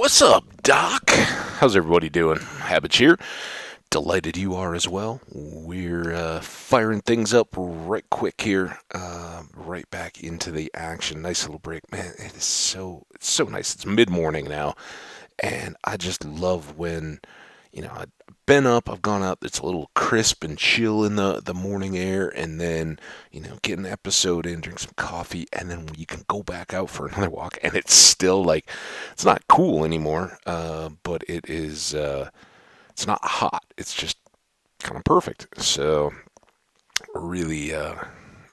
What's up, Doc? How's everybody doing? Hambbage here. Delighted you are as well. We're firing things up right quick here, right back into the action. Nice little break, man. It's so nice. It's mid morning now, and I just love when I've been up, I've gone up. It's a little crisp and chill in the morning air, and then get an episode in, drink some coffee, and then you can go back out for another walk, and it's still like it's not cool anymore, but it is. It's not hot. It's just kind of perfect. So really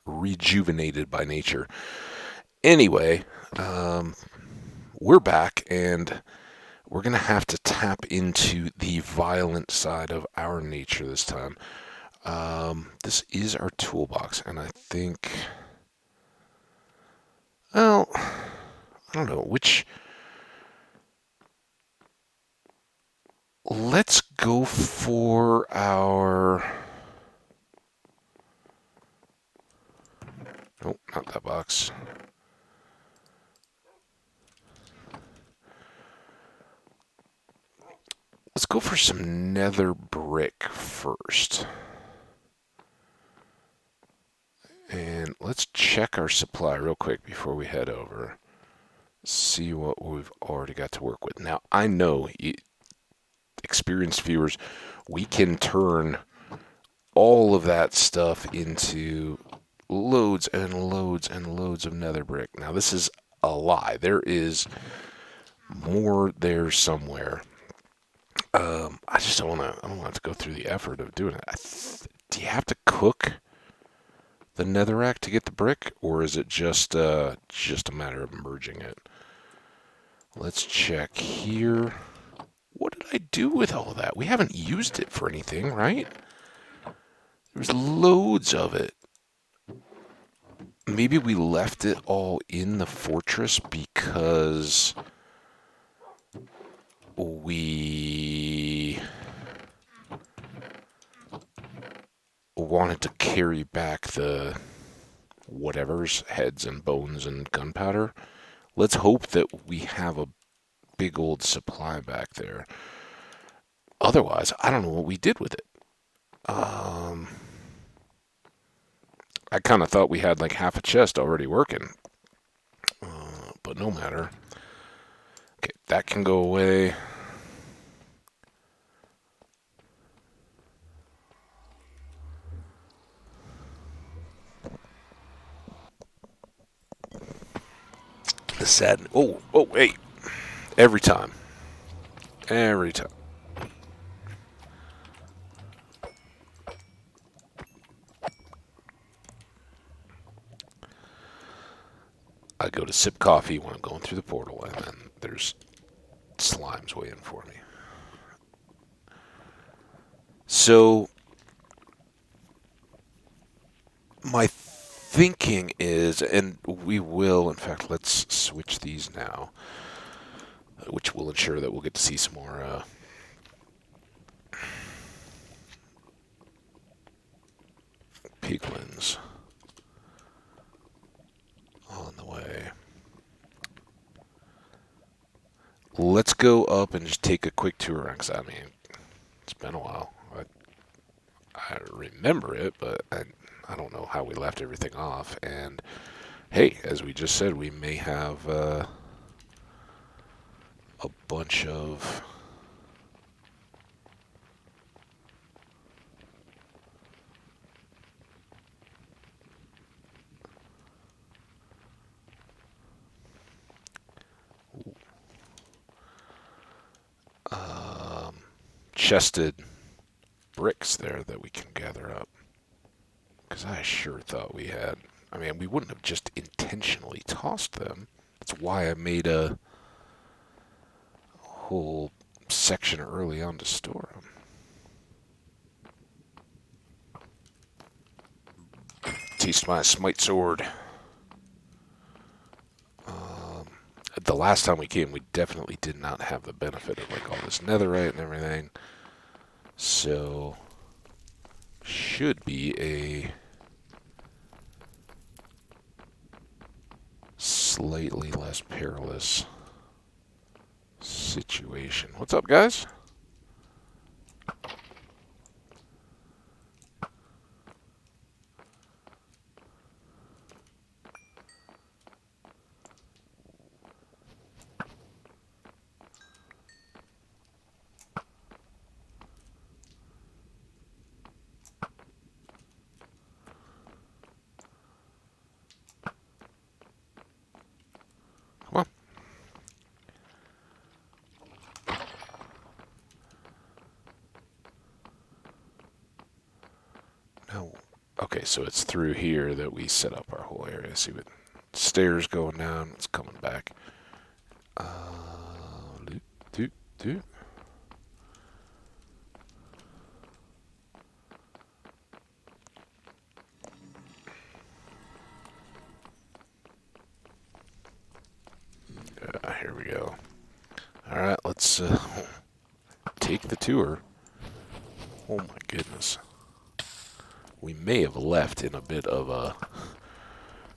rejuvenated by nature. Anyway, um, we're back, and we're going to have to tap into the violent side of our nature this time. This is our toolbox, and I think, well, I don't know which. Let's go for our. Oh, not that box. Let's go for some nether brick first. And let's check our supply real quick before we head over. See what we've already got to work with. Now, I know, experienced viewers, we can turn all of that stuff into loads and loads and loads of nether brick. Now, this is a lie. There is more there somewhere. I just don't want to. I don't want to go through the effort of doing it. Do you have to cook the netherrack to get the brick, or is it just a matter of merging it? Let's check here. What did I do with all of that? We haven't used it for anything, right? There's loads of it. Maybe we left it all in the fortress because we wanted to carry back the whatever's heads and bones and gunpowder. Let's hope that we have a big old supply back there. Otherwise, I don't know what we did with it. I kind of thought we had like half a chest already working, but no matter. Okay, that can go away. The sad. Oh, wait. Every time. Every time. I go to sip coffee when I'm going through the portal, and then there's slimes waiting for me. So, my thinking is, and we will, in fact, let's switch these now, which will ensure that we'll get to see some more piglins on the way. Let's go up and just take a quick tour around, because I mean, it's been a while. I remember it, but I don't know how we left everything off. And hey, as we just said, we may have a bunch of chested bricks there that we can gather up. Because I sure thought we had. I mean, we wouldn't have just intentionally tossed them. That's why I made a whole section early on to store them. Taste my smite sword. The last time we came, we definitely did not have the benefit of like all this netherite and everything. So, should be a slightly less perilous situation. What's up, guys? Come on. No. Okay, so it's through here that we set up our whole area. See what stairs going down. It's coming back. Doot, doot, doot. Here we go. All right, let's take the tour. Oh my goodness. We may have left in a bit of a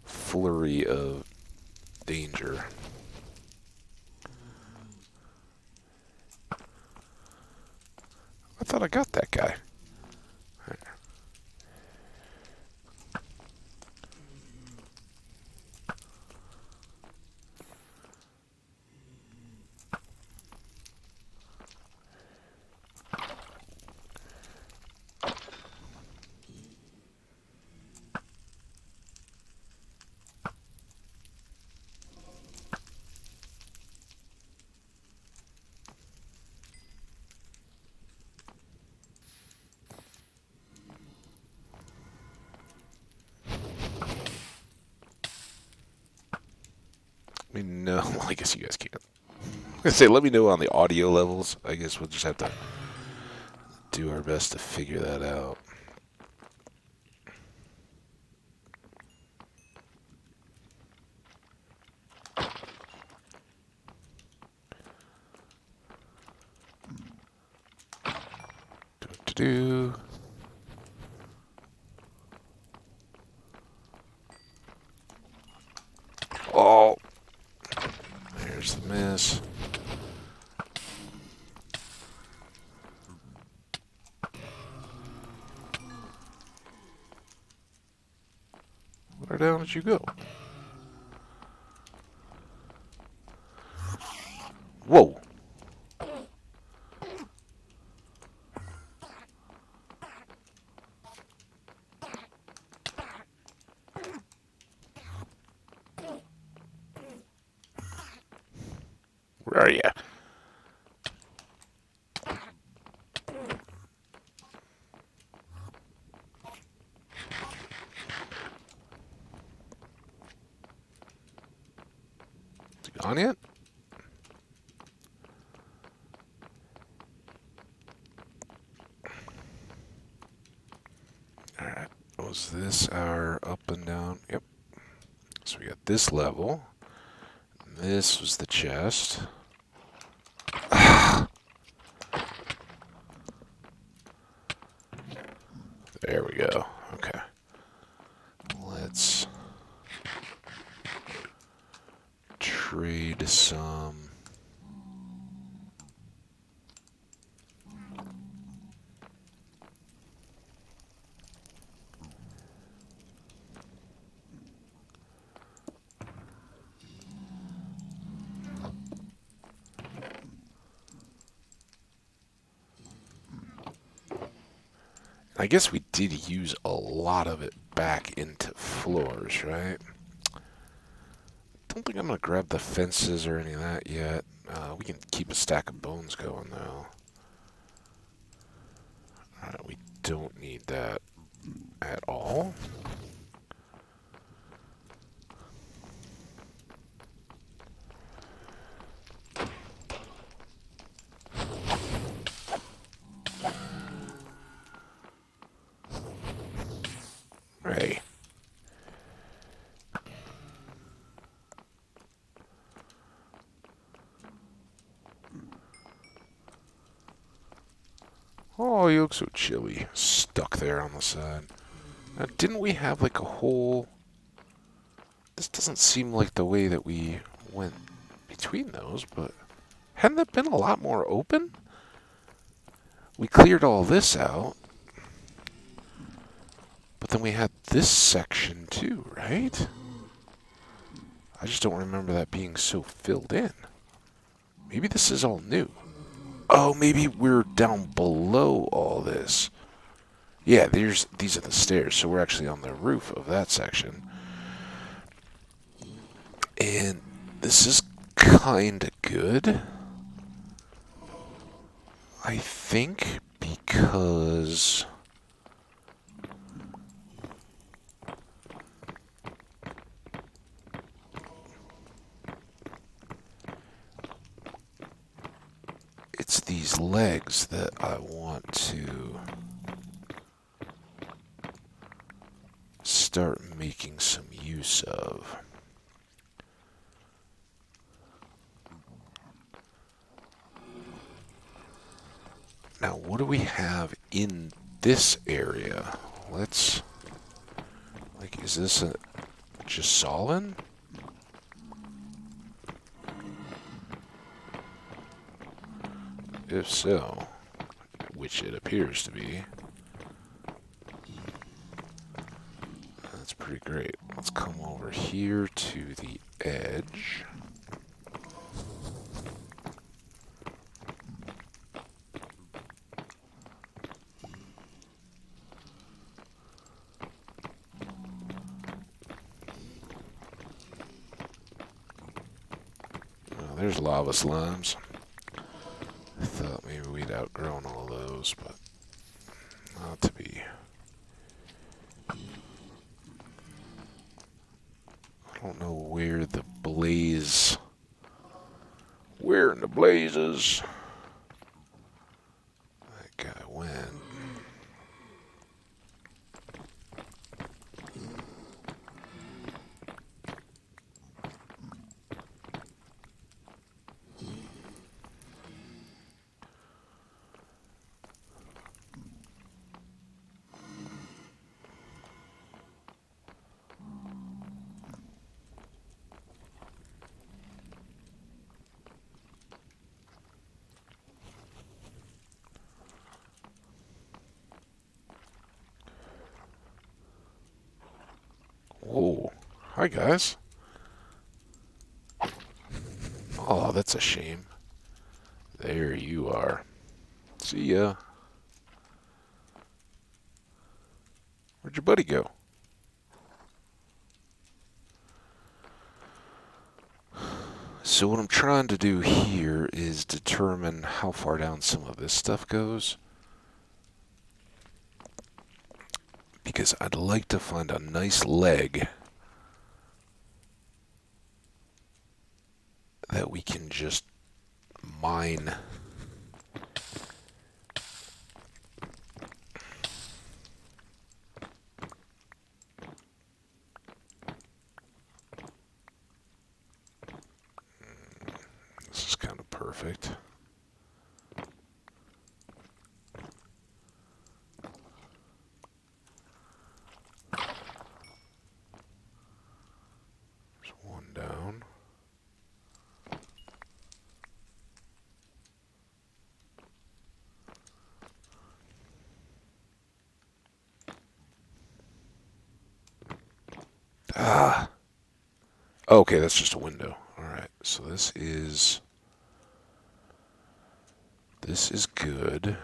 flurry of danger. I thought I got that guy. Let me know. I guess you guys can't. I was gonna say, let me know on the audio levels. I guess we'll just have to do our best to figure that out. Do. Oh, there's the miss. Where down did you go? Whoa. Where are you? Is he gone yet? Alright. Was this our up and down? Yep. So we got this level. This was the chest. There we go. Okay. Let's trade some. I guess we did use a lot of it back into floors, right? Don't think I'm going to grab the fences or any of that yet. We can keep a stack of bones going, though. We don't need that at all. Hey. Oh, you look so chilly. Stuck there on the side. Now, didn't we have like a whole... This doesn't seem like the way that we went between those, but... Hadn't that been a lot more open? We cleared all this out. But then we had this section too, right? I just don't remember that being so filled in. Maybe this is all new. Oh, maybe we're down below all this. Yeah, these are the stairs, so we're actually on the roof of that section. And this is kind of good. I think because it's these legs that I want to start making some use of. Now, what do we have in this area? Let's, like, is this just solid? If so, which it appears to be, that's pretty great. Let's come over here to the edge. There's lava slimes. I thought maybe we'd outgrown all those, but not to be. I don't know where the blaze... Where in the blazes that guy went. Whoa. Hi, guys. Oh, that's a shame. There you are. See ya. Where'd your buddy go? So what I'm trying to do here is determine how far down some of this stuff goes. Because I'd like to find a nice leg that we can just mine. This is kind of perfect. There's one down. Ah. Okay, that's just a window. Alright, so this is good.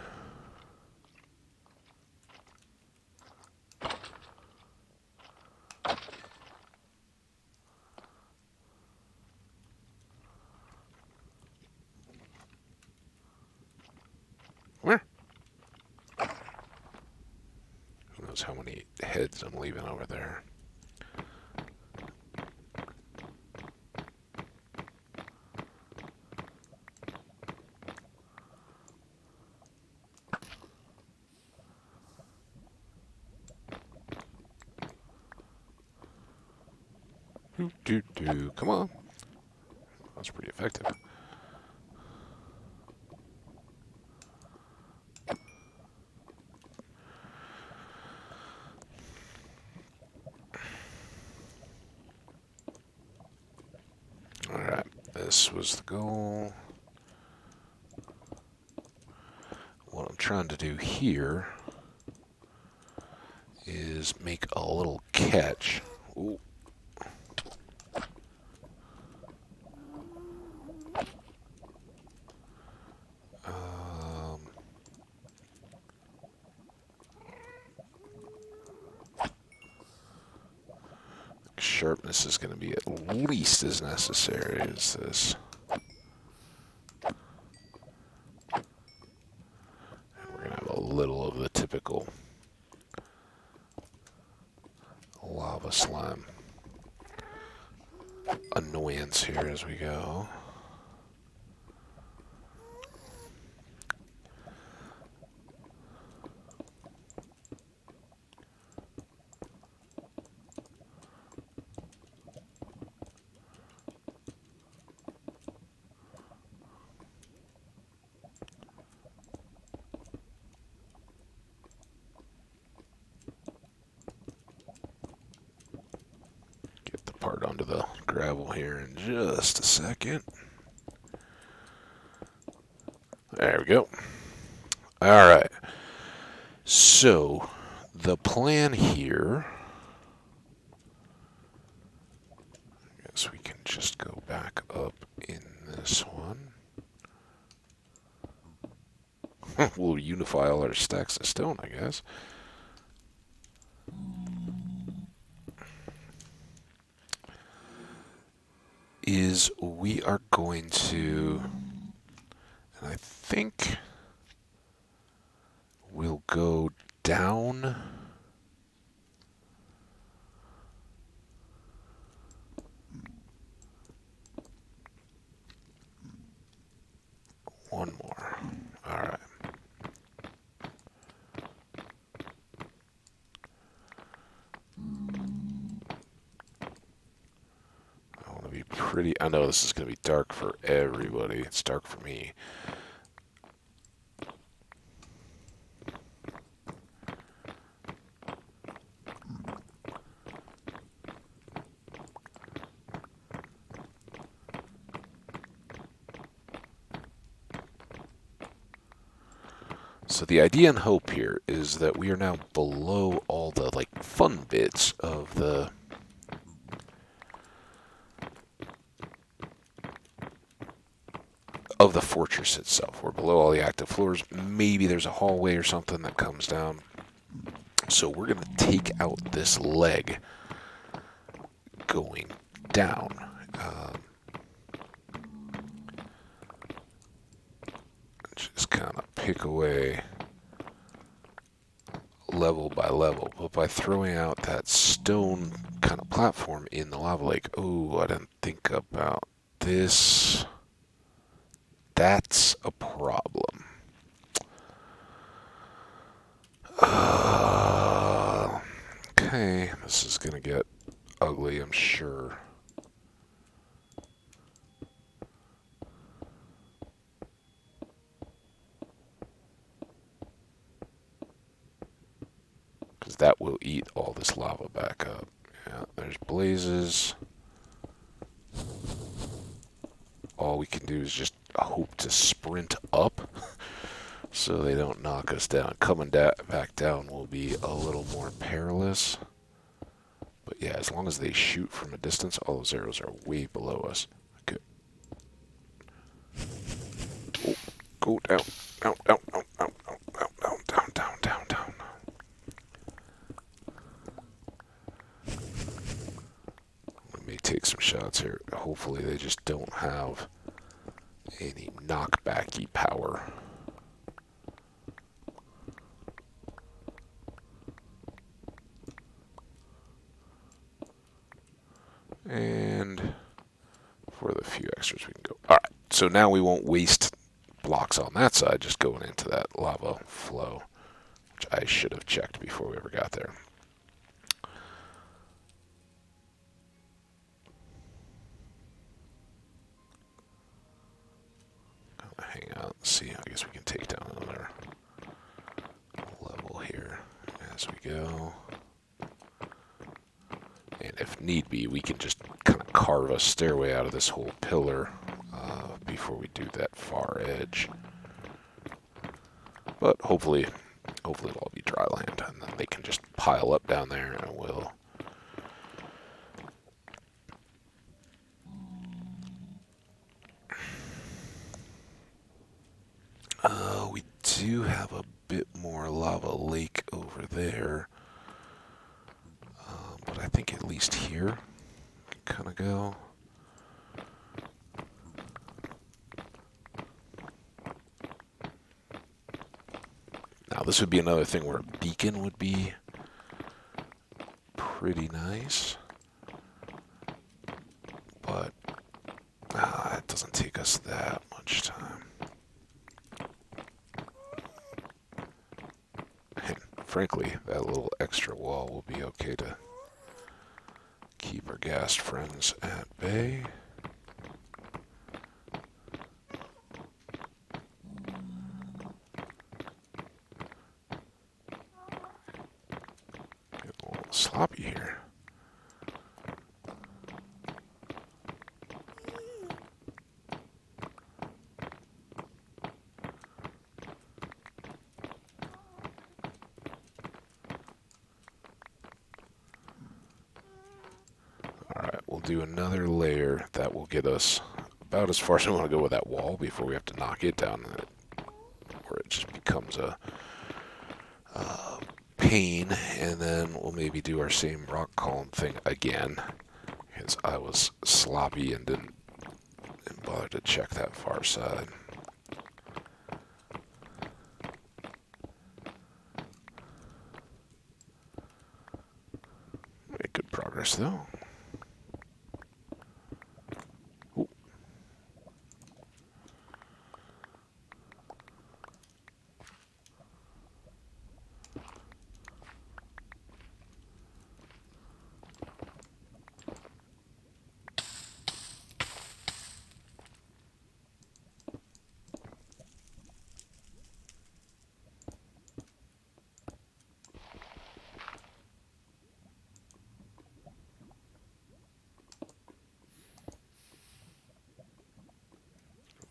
Where? Who knows how many heads I'm leaving over there. Come on. That's pretty effective. Alright, this was the goal. I'm trying to do here is make a little catch. Ooh. Sharpness is going to be at least as necessary as this. We're going to have a little of the typical lava slime annoyance here as we go. Onto the gravel here in just a second. There we go. Alright. So, the plan here... I guess we can just go back up in this one. We'll unify all our stacks of stone, I guess. Is we are going to, and I think we'll go down one more. All right. I know this is going to be dark for everybody. It's dark for me. So the idea and hope here is that we are now below all the fun bits of the fortress itself. We're below all the active floors. Maybe there's a hallway or something that comes down. So we're going to take out this leg going down. Just kind of pick away level by level. But by throwing out that stone kind of platform in the lava lake, oh, I didn't think about this. That's a problem. Okay, this is gonna get ugly, I'm sure. Because that will eat all this lava back up. Yeah, there's blazes. All we can do is just hope to sprint up so they don't knock us down. Coming back down will be a little more perilous. But yeah, as long as they shoot from a distance, all those arrows are way below us. Okay. Oh, go down, down, down, down, down, down, down, down, down, down, down. Let me take some shots here. Hopefully they just don't have any knockbacky power. And for the few extras we can go. Alright, so now we won't waste blocks on that side just going into that lava flow, which I should have checked before we ever got there. Hang out and see. I guess we can take down another level here as we go. And if need be, we can just kind of carve a stairway out of this whole pillar before we do that far edge. But hopefully it'll all be dry land, and then they can just pile up down there, and we'll... we do have a bit more lava lake over there, but I think at least here can kind of go. Now this would be another thing where a beacon would be pretty nice, but it doesn't take us that much time. And frankly, that little extra wall will be okay to keep our ghast friends at bay. Get a little sloppy here. We'll do another layer that will get us about as far as we want to go with that wall before we have to knock it down, where it just becomes a pain. And then we'll maybe do our same rock column thing again, because I was sloppy and didn't bother to check that far side. Made good progress though.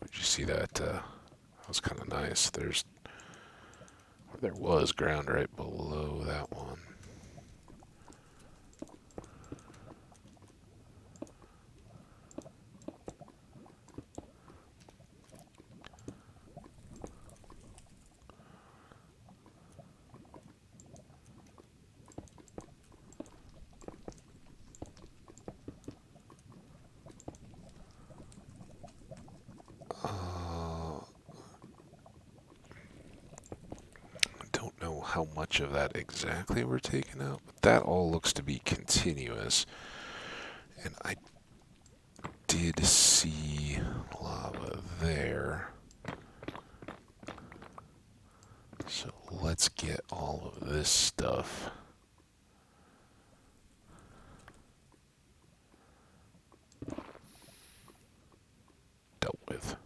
Did you see that? That was kind of nice. There was ground right below that one. How much of that exactly we're taking out, but that all looks to be continuous. And I did see lava there. So let's get all of this stuff dealt with.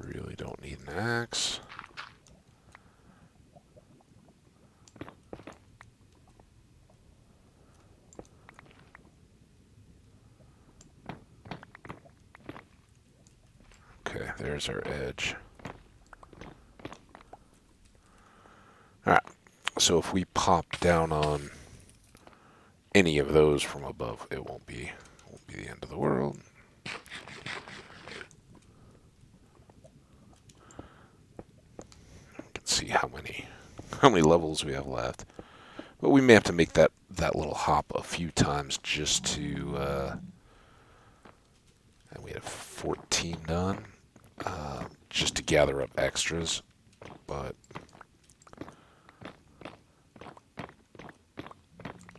Really don't need an axe. Okay, there's our edge. Alright, so if we pop down on any of those from above, it won't be the end of the world. See how many levels we have left, but we may have to make that little hop a few times just to and we have 14 done, just to gather up extras. But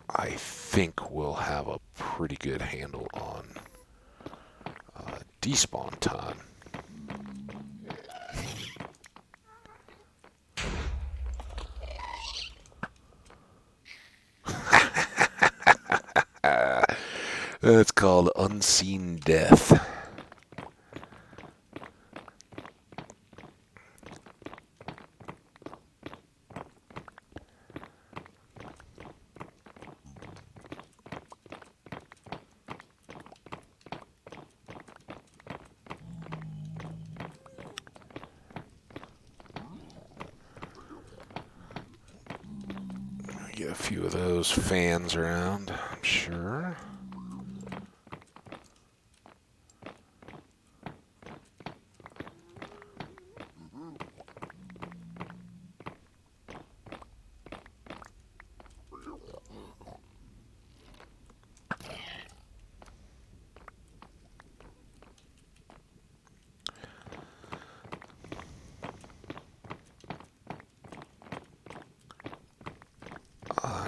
I think we'll have a pretty good handle on despawn time. It's called Unseen Death. a few of those fans around, I'm sure.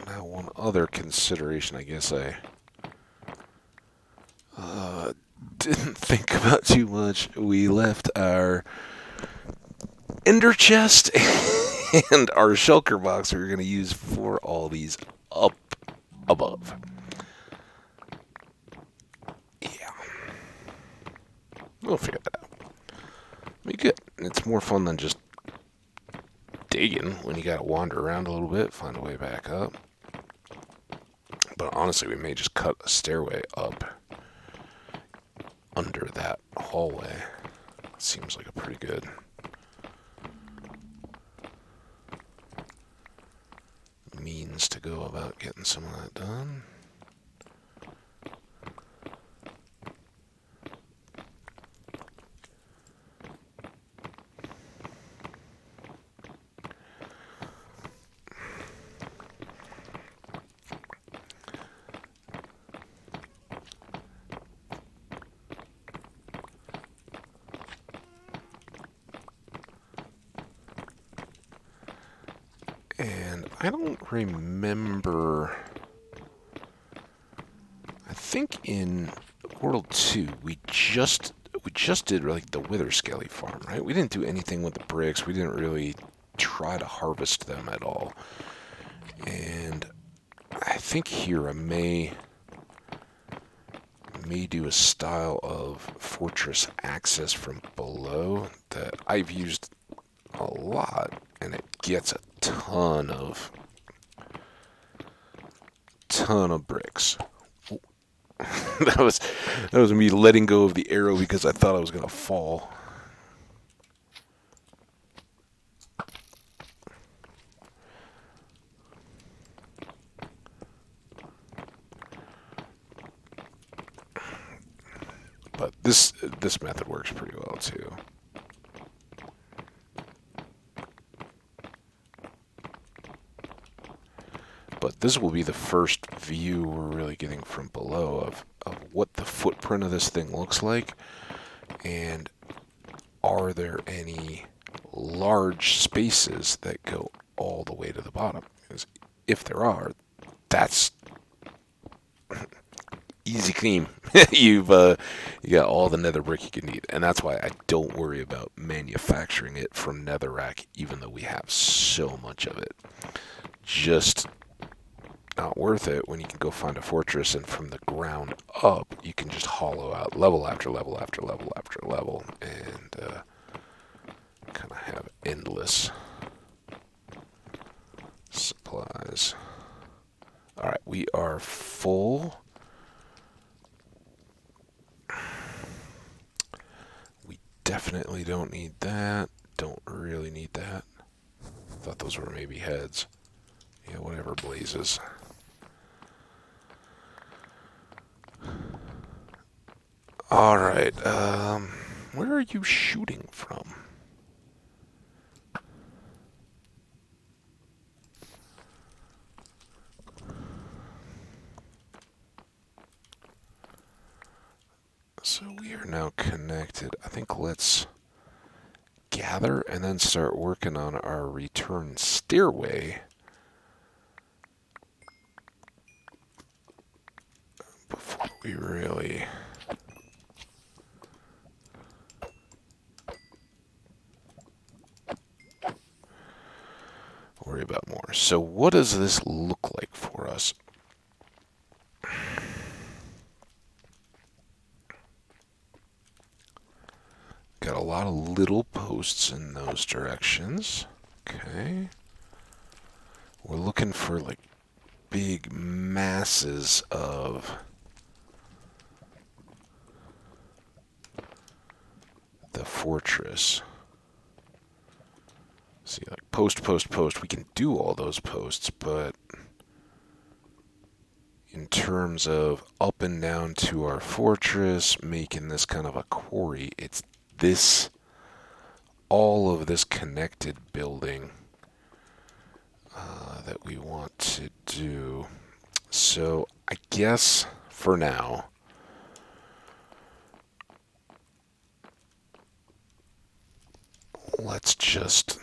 Now one other consideration I guess I didn't think about too much. We left our ender chest and our shulker box we were going to use for all these up above. Yeah. We'll figure that out. Be good. It's more fun than just digging when you got to wander around a little bit, find a way back up. But honestly, we may just cut a stairway up under that hallway. Seems like a pretty good means to go about getting some of that done. And I don't remember. I think in World 2 we just did like the Wither Skelly farm, right? We didn't do anything with the bricks. We didn't really try to harvest them at all. And I think here I may do a style of fortress access from below that I've used a lot, and it gets a ton of bricks. that was me letting go of the arrow because I thought I was gonna fall. But this method works pretty well too. But this will be the first view we're really getting from below of what the footprint of this thing looks like, and are there any large spaces that go all the way to the bottom? Because if there are, that's easy cream. you got all the nether brick you can need, and that's why I don't worry about manufacturing it from netherrack, even though we have so much of it. Just not worth it when you can go find a fortress and from the ground up you can just hollow out level after level after level after level and kind of have endless supplies. Alright, we are full. We definitely don't need that. Don't really need that. Thought those were maybe heads. Yeah, whatever blazes. Alright, where are you shooting from? So we are now connected. I think let's gather and then start working on our return stairway before we really worry about more. So what does this look like for us? Got a lot of little posts in those directions. Okay. We're looking for like big masses of the fortress. See, like post, post, post. We can do all those posts, but in terms of up and down to our fortress, making this kind of a quarry, it's this, all of this connected building that we want to do. So I guess for now, let's just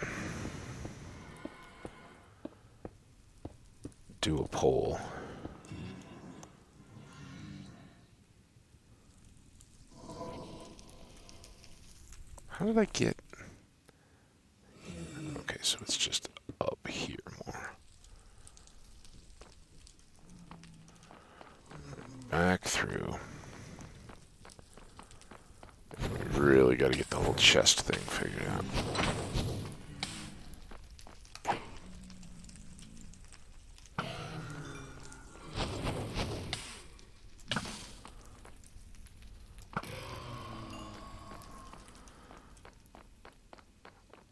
do a poll. How did I get... Okay, so it's just up here more. Back through. We really got to get the whole chest thing figured out.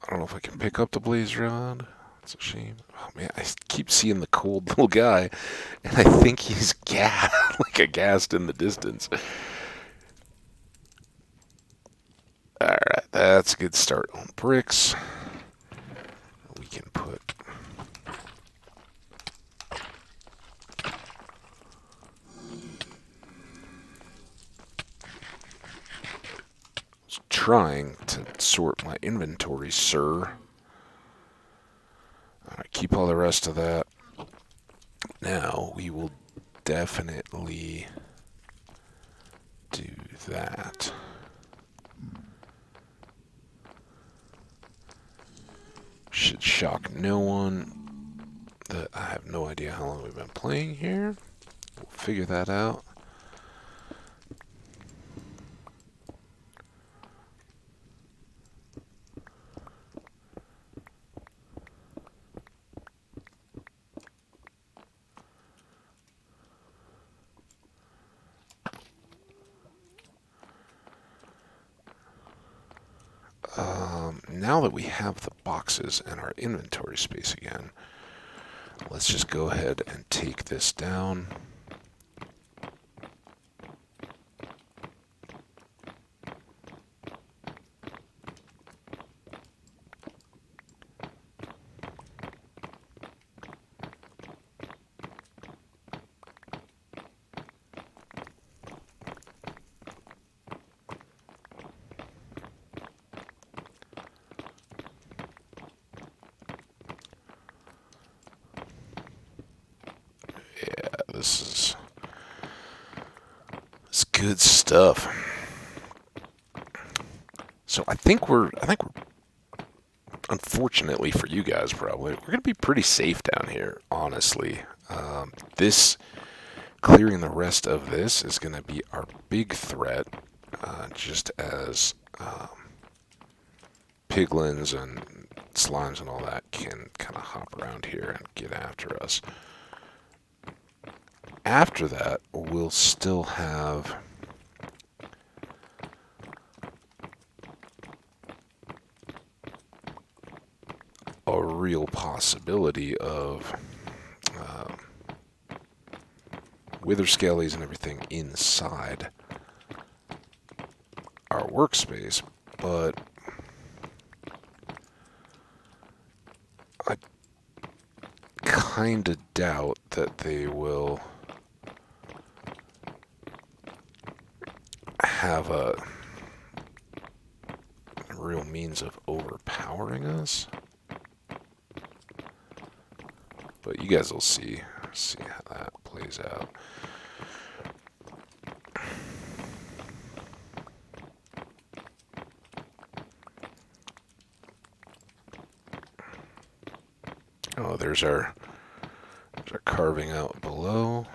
I don't know if I can pick up the blaze rod. It's a shame. Oh man, I keep seeing the cold little guy, and I think he's like aghast in the distance. Alright, that's a good start on bricks. We can put... trying to sort my inventory, sir. Alright, keep all the rest of that. Now, we will definitely do that. Should shock no one that I have no idea how long we've been playing here. We'll figure that out. Now that we have the boxes and our inventory space again, let's just go ahead and take this down. This is good stuff. So I think we're unfortunately for you guys probably, we're gonna be pretty safe down here, honestly. This clearing the rest of this is gonna be our big threat, just as piglins and slimes and all that can kind of hop around here and get after us. After that, we'll still have a real possibility of wither skellies and everything inside our workspace, but I kind of doubt that they will have a real means of overpowering us. But you guys will see how that plays out. Oh, there's our carving out below.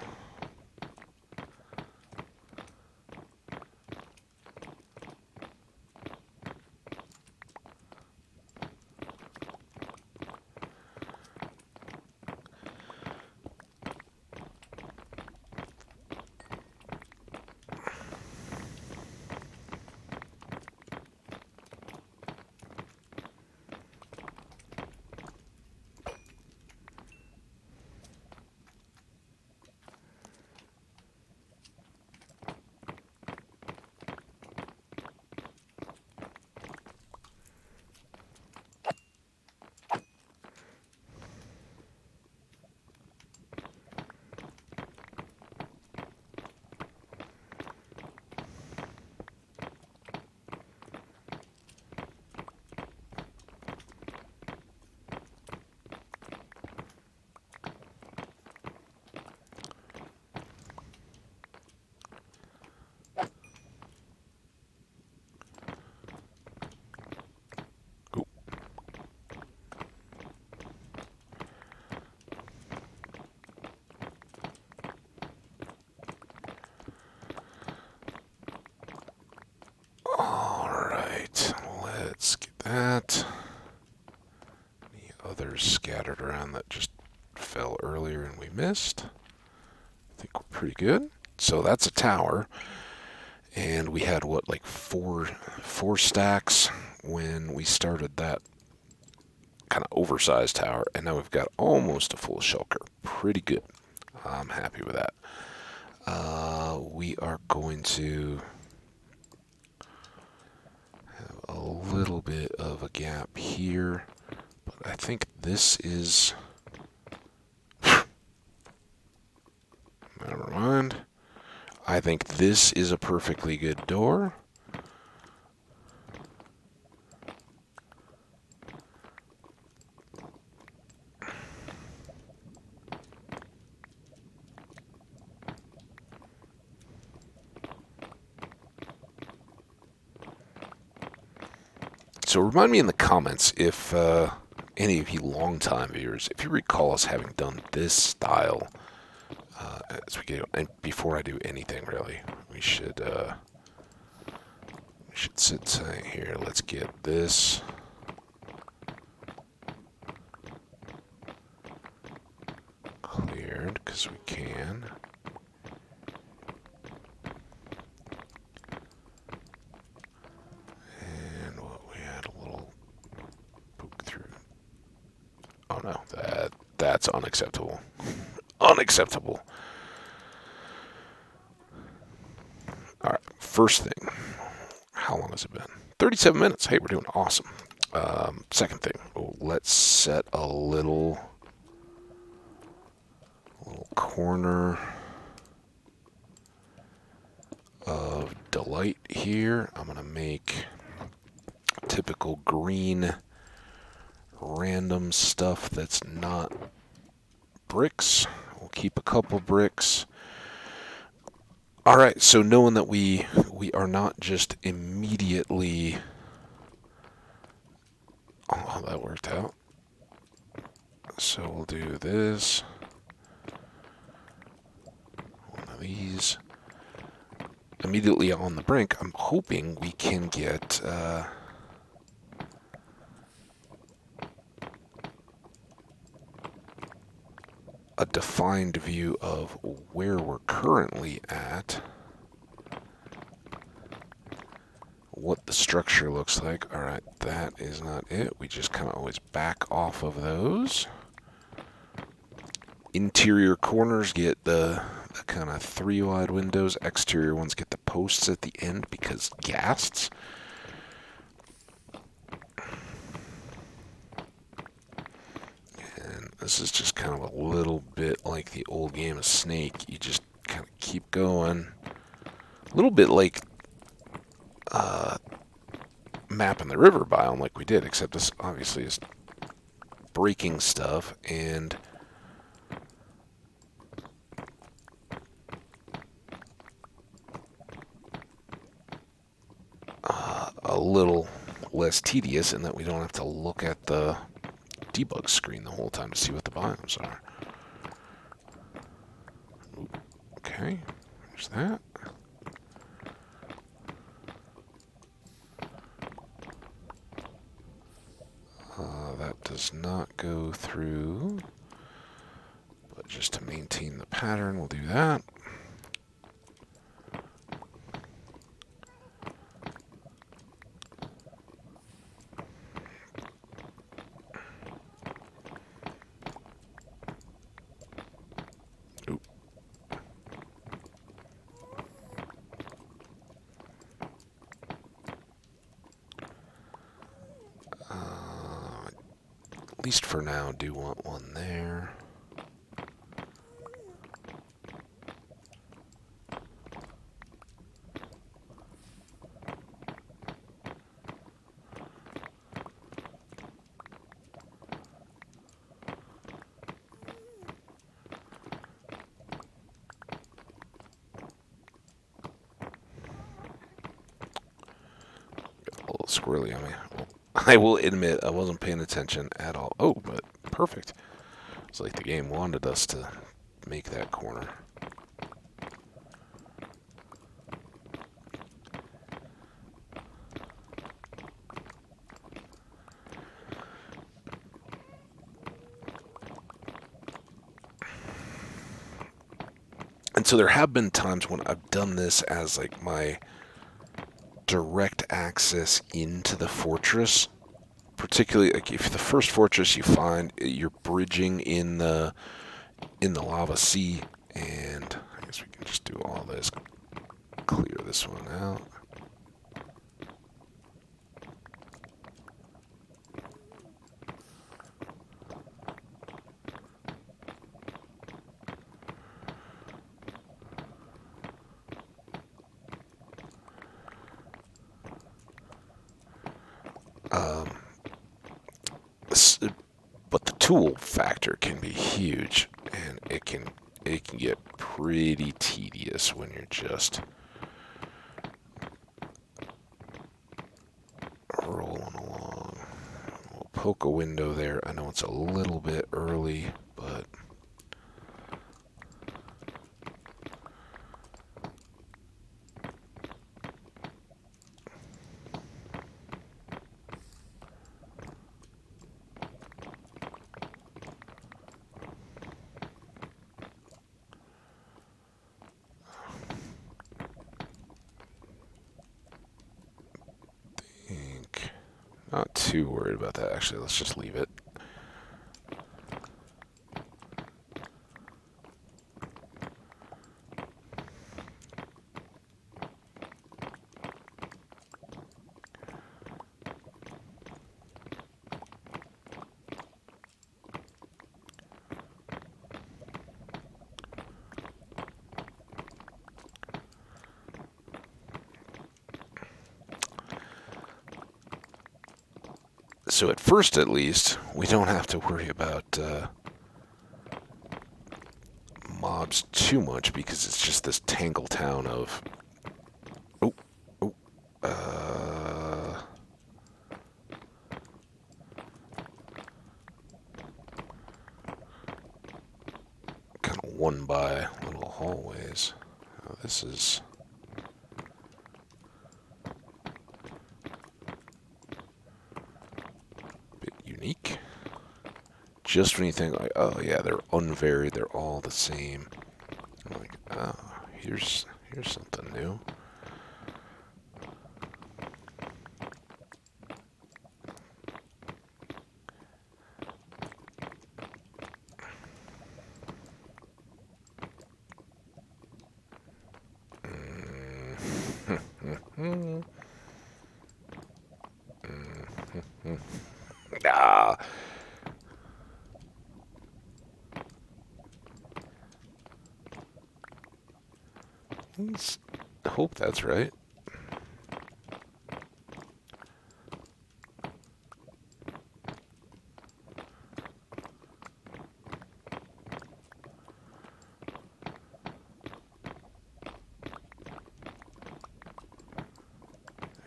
others scattered around that just fell earlier and we missed. I think we're pretty good. So that's a tower. And we had, what, like four stacks when we started that kind of oversized tower. And now we've got almost a full shulker. Pretty good. I'm happy with that. We are going to have a little bit of a gap here. But I think this is... Never mind. I think this is a perfectly good door. So remind me in the comments if any of you longtime viewers, if you recall us having done this style as we get, and before I do anything really, we should sit tight here. Let's get this cleared because we can. And what we had a little poke through. Oh no, that's unacceptable. Unacceptable. Alright, first thing. How long has it been? 37 minutes. Hey, we're doing awesome. Second thing. Let's set a little corner of delight here. I'm going to make typical green random stuff that's not bricks. We'll keep a couple bricks. All right, so knowing that we are not just immediately... Oh, that worked out. So we'll do this. One of these. Immediately on the brink, I'm hoping we can get... a defined view of where we're currently at, what the structure looks like. All right, that is not it. We just kind of always back off of those. Interior corners get the kind of 3 wide windows. Exterior ones get the posts at the end because ghasts. This is just kind of a little bit like the old game of Snake. You just kind of keep going. A little bit like mapping the river biome like we did, except this obviously is breaking stuff and a little less tedious in that we don't have to look at the debug screen the whole time to see what the biomes are. Ooh, okay, there's that. That does not go through, but just to maintain the pattern, we'll do that. At least for now, do want one there. Got a little squirrely on me. I will admit I wasn't paying attention at all. Oh, but perfect. It's like the game wanted us to make that corner. And so there have been times when I've done this as like my direct access into the fortress. Particularly, like if the first fortress you find, you're bridging in the lava sea, and I guess we can just do all this, clear this one out. But the tool factor can be huge, and it can get pretty tedious when you're just rolling along. We'll poke a window there. I know it's a little bit early, but not too worried about that. Actually, let's just leave it. So at first, at least, we don't have to worry about mobs too much because it's just this tangle town of oh, oh, kind of one by little hallways. Oh, this is a bit unique. Just when you think like, oh yeah, they're unvaried, they're all the same. I'm like, oh, here's something new. Ah. Let's hope that's right.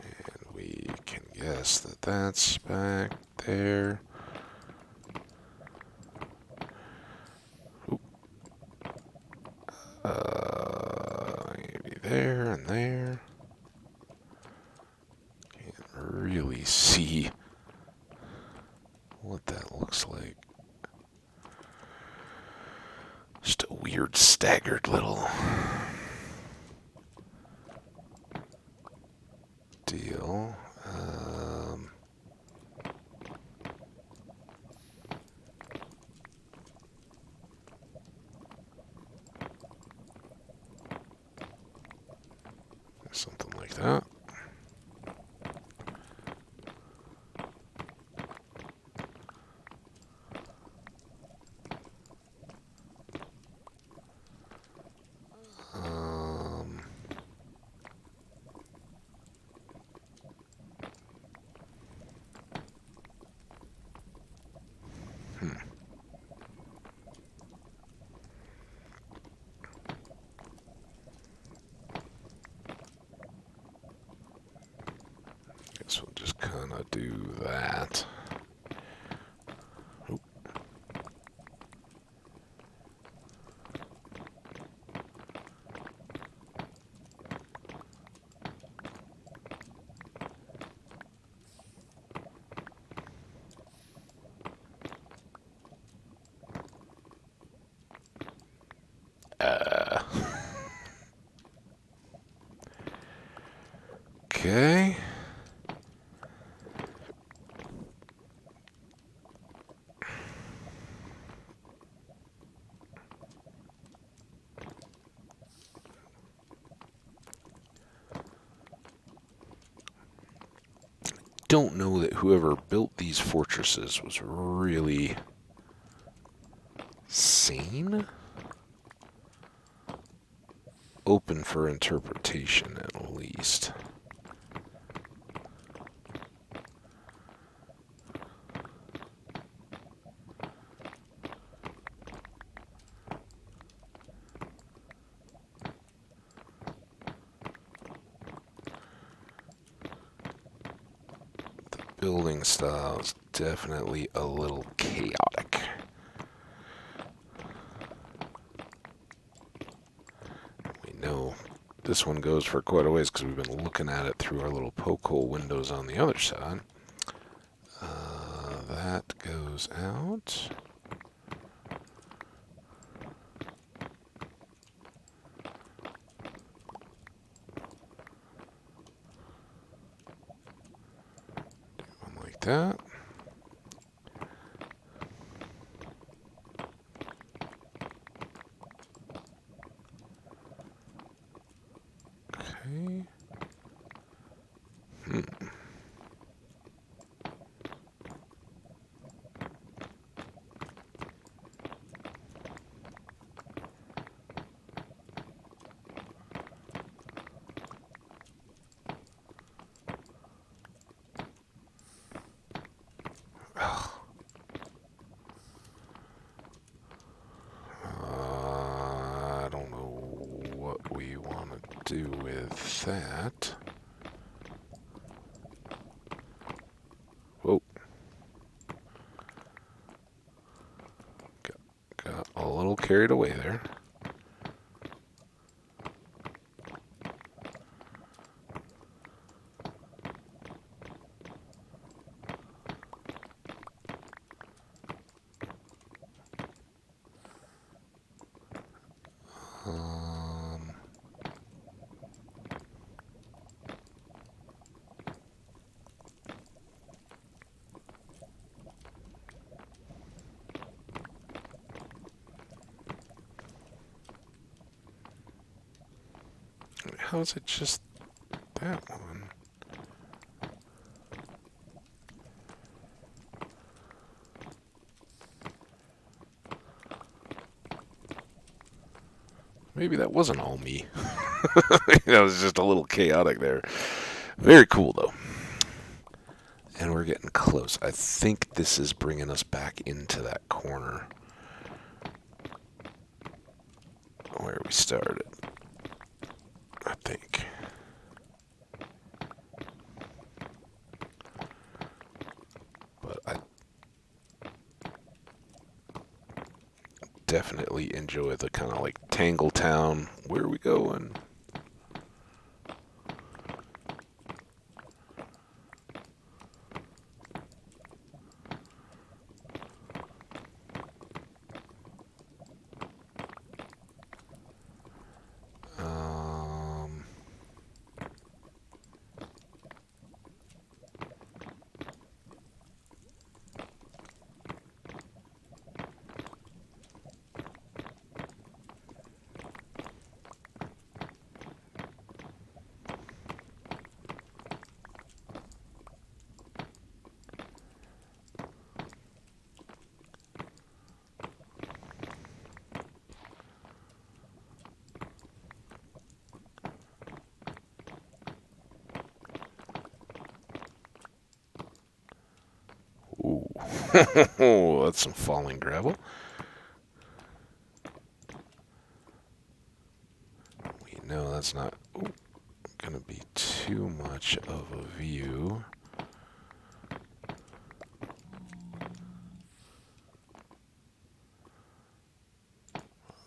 And we can guess that that's back there. Maybe there and there. Can't really see what that looks like. Just a weird staggered little deal. Something like that. don't know that whoever built these fortresses was really sane. Open for interpretation, at least. Building style is definitely a little chaotic. We know this one goes for quite a ways because we've been looking at it through our little poke hole windows on the other side. That goes out. Like that. Okay. I don't know what we want to do with that. Whoa. Got a little carried away there. How is it just that one? Maybe that wasn't all me. That was just a little chaotic there. Very cool, though. And we're getting close. I think this is bringing us back into that corner where we started. I think. But I definitely enjoy the kind of like Tangle Town. Where are we going? Oh, that's some falling gravel. We know that's not going to be too much of a view.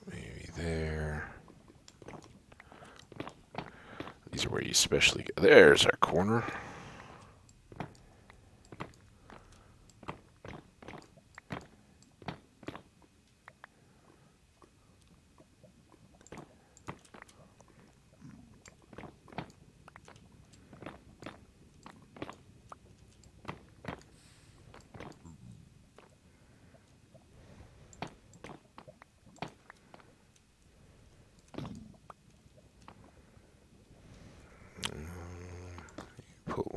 Maybe there. These are where you especially go. There's our corner. Put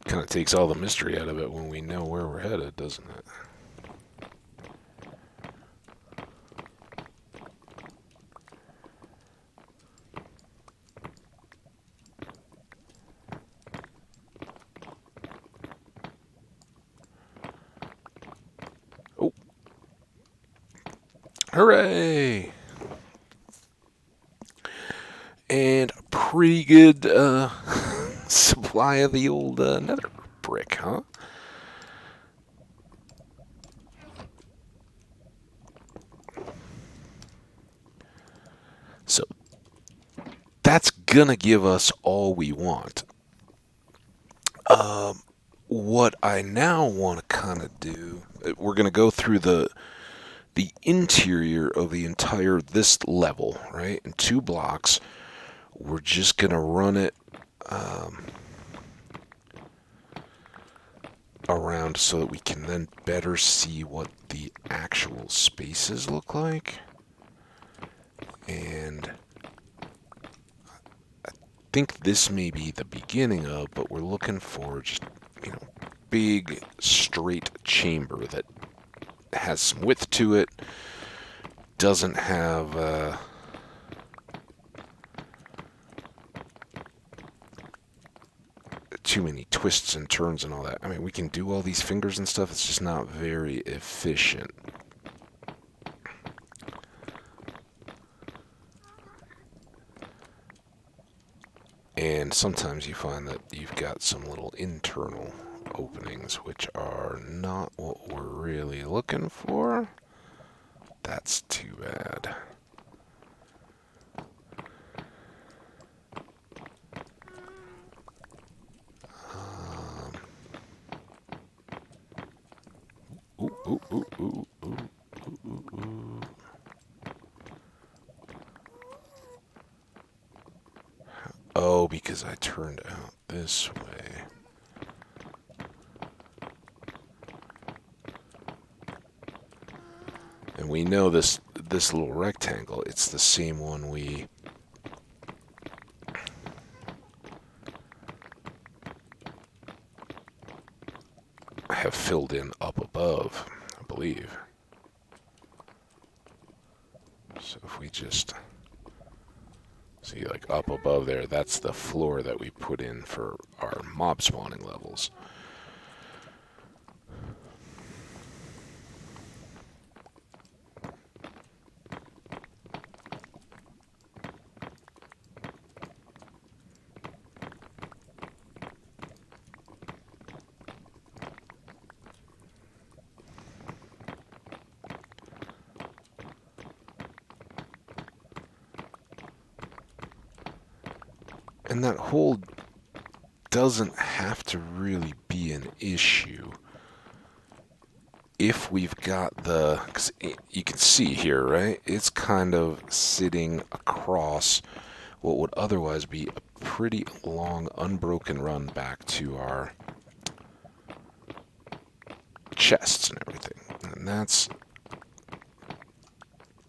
Kind of takes all the mystery out of it when we know where we're headed, doesn't it? Oh. Hooray! And a pretty good supply of the old nether brick, huh? So that's gonna give us all we want. What I now want to kind of do, we're gonna go through the interior of the entire this level, right? In 2 blocks. We're just gonna run it around so that we can then better see what the actual spaces look like. And I think this may be the beginning of, but we're looking for just, big straight chamber that has some width to it, doesn't have too many twists and turns and all that. I mean, we can do all these fingers and stuff, it's just not very efficient. And sometimes you find that you've got some little internal openings, which are not what we're really looking for. That's too bad. Ooh, ooh, ooh, ooh, ooh, ooh, ooh. Oh, because I turned out this way. And we know this little rectangle, it's the same one we have filled in up above, I believe. So if we just see, like up above there, that's the floor that we put in for our mob spawning levels. And that hole doesn't have to really be an issue if we've got the, because you can see here, right? It's kind of sitting across what would otherwise be a pretty long unbroken run back to our chests and everything. And that's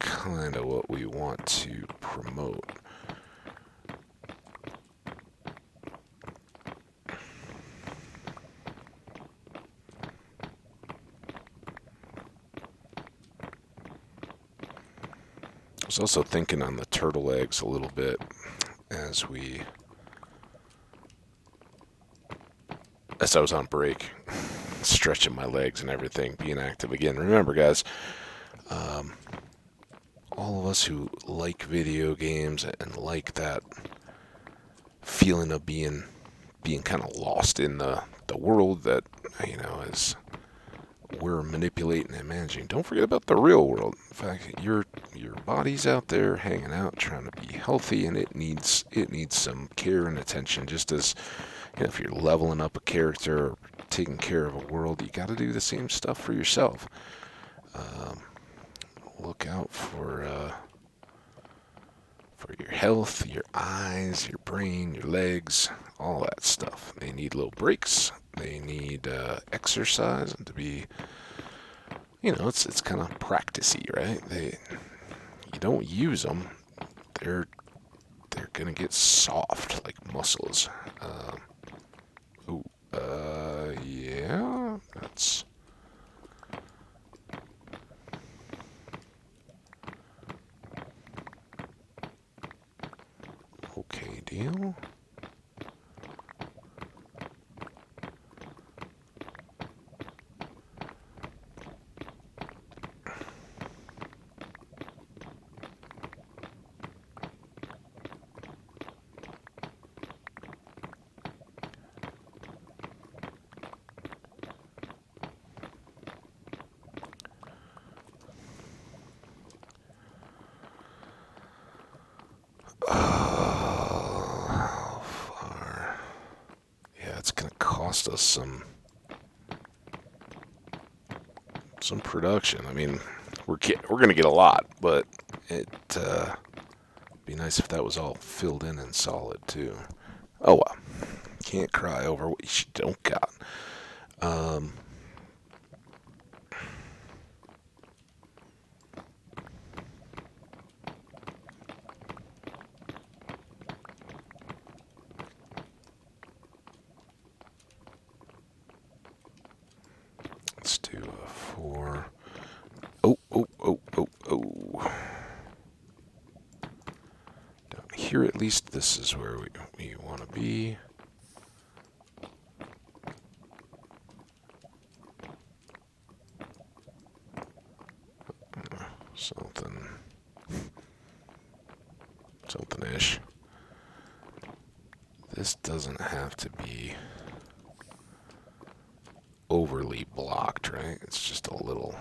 kind of what we want to promote. I was also thinking on the turtle eggs a little bit as I was on break, stretching my legs and everything, being active again. Remember, guys, all of us who like video games and like that feeling of being kind of lost in the world that, is we're manipulating and managing. Don't forget about the real world. In fact, your body's out there hanging out, trying to be healthy, and it needs some care and attention. Just as if you're leveling up a character or taking care of a world, you got to do the same stuff for yourself. Look out for your health, your eyes, your brain, your legs, all that stuff. They need little breaks. They need exercise, and to be, it's kind of practicey, right? You don't use them, they're gonna get soft like muscles. going to cost us some production. I mean, we're going to get a lot, but it be nice if that was all filled in and solid too. Oh well, can't cry over what you don't got. Let's do a 4. Oh. Down here, at least, this is where we want to be. Something-ish. This doesn't have to be overly blocked, right? It's just a little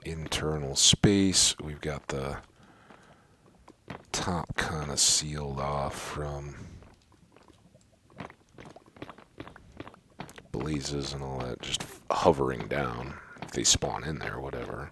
internal space. We've got the top kind of sealed off from blazes and all that, just hovering down if they spawn in there or whatever.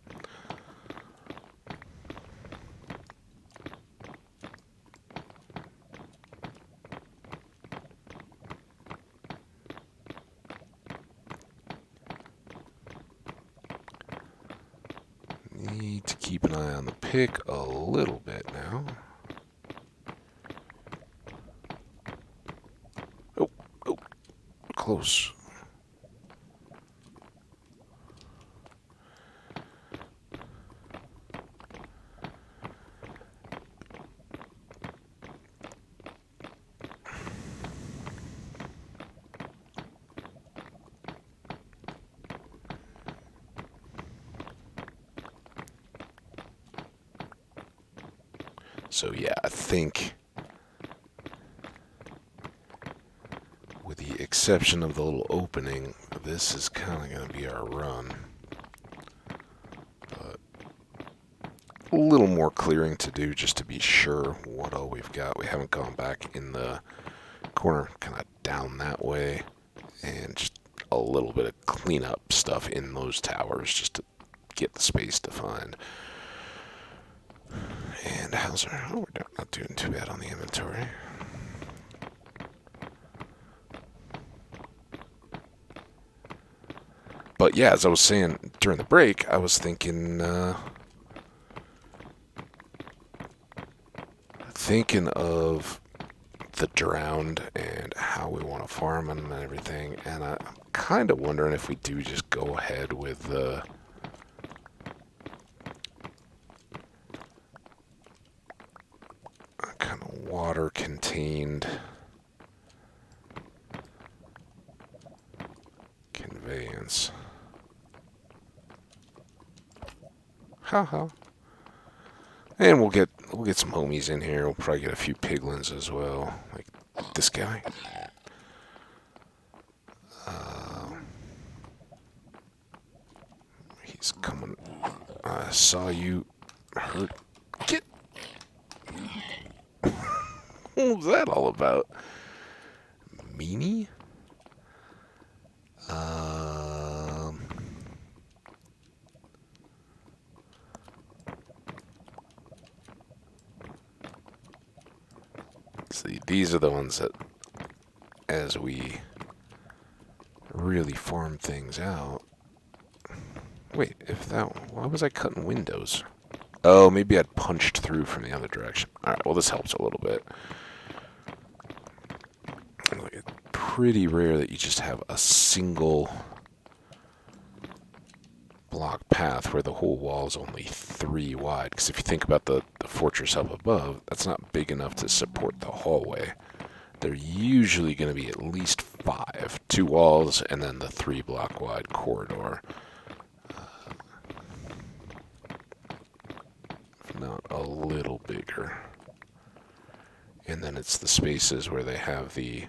Need to keep an eye on the pick a little bit now. Oh, close. So yeah, I think with the exception of the little opening, this is kind of going to be our run. But a little more clearing to do just to be sure what all we've got. We haven't gone back in the corner kind of down that way, and just a little bit of cleanup stuff in those towers just to get the space defined. And how's our... Oh, we're not doing too bad on the inventory. But yeah, as I was saying during the break, I was thinking of the drowned and how we want to farm them and everything. And I'm kind of wondering if we do just go ahead with the... water-contained conveyance. Haha. And we'll get some homies in here. We'll probably get a few piglins as well, like this guy. He's coming. I saw you hurt. Get. What was that all about? Meanie? See, these are the ones that, as we really farm things out... Wait, why was I cutting windows? Oh, maybe I'd punched through from the other direction. Alright, well this helps a little bit. It's pretty rare that you just have a single block path where the whole wall is only 3 wide. Because if you think about the fortress up above, that's not big enough to support the hallway. They're usually going to be at least 5. 2 walls and then the 3 block wide corridor. If not a little bigger. And then it's the spaces where they have the,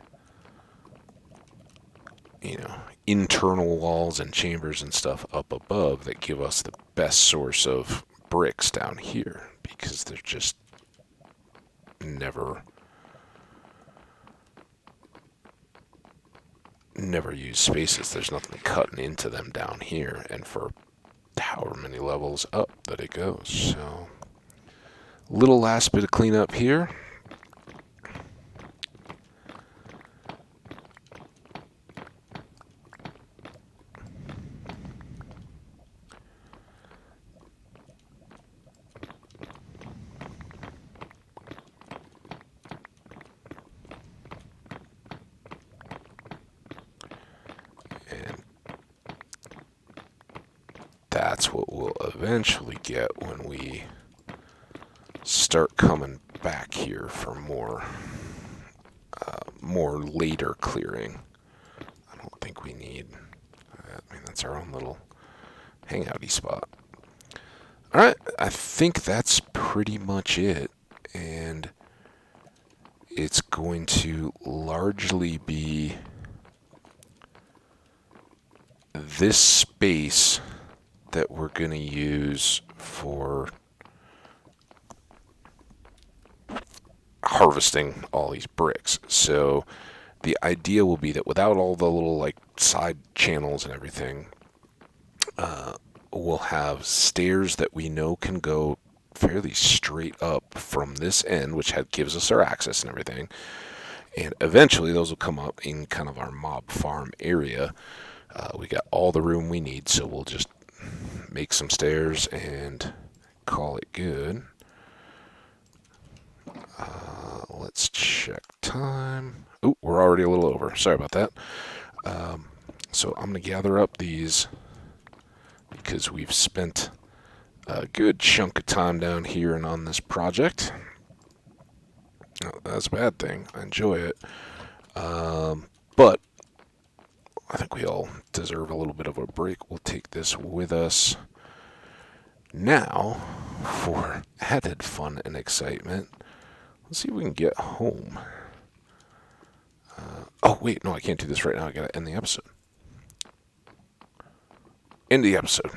internal walls and chambers and stuff up above that give us the best source of bricks down here, because they're just never use spaces. There's nothing cutting into them down here, and for however many levels up that it goes. So, little last bit of cleanup here. And that's what we'll eventually get when we start coming back here for more later clearing. I don't think we need. I mean, that's our own little hangouty spot. All right, I think that's pretty much it, and it's going to largely be this space that we're going to use for harvesting all these bricks. So the idea will be that without all the little like side channels and everything, we'll have stairs that we know can go fairly straight up from this end, which gives us our access and everything. And eventually those will come up in kind of our mob farm area. We got all the room we need, so we'll just make some stairs and call it good. Let's check time. Oh, we're already a little over. Sorry about that. So I'm going to gather up these because we've spent a good chunk of time down here and on this project. Oh, that's a bad thing. I enjoy it. But I think we all deserve a little bit of a break. We'll take this with us. Now, for added fun and excitement, let's see if we can get home. Oh, wait, no, I can't do this right now. I gotta end the episode. End the episode.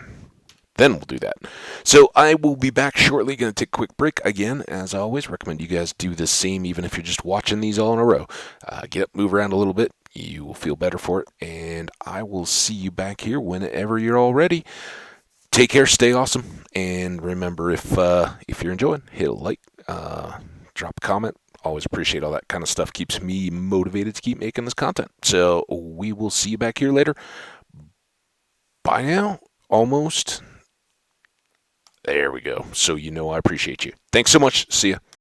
Then we'll do that. So I will be back shortly. Going to take a quick break. Again, as always, recommend you guys do the same, even if you're just watching these all in a row. Get up, move around a little bit. You will feel better for it. And I will see you back here whenever you're all ready. Take care, stay awesome, and remember, if you're enjoying, hit a like, drop a comment. Always appreciate all that kind of stuff. Keeps me motivated to keep making this content. So we will see you back here later. Bye now. Almost. There we go. So you know I appreciate you. Thanks so much. See ya.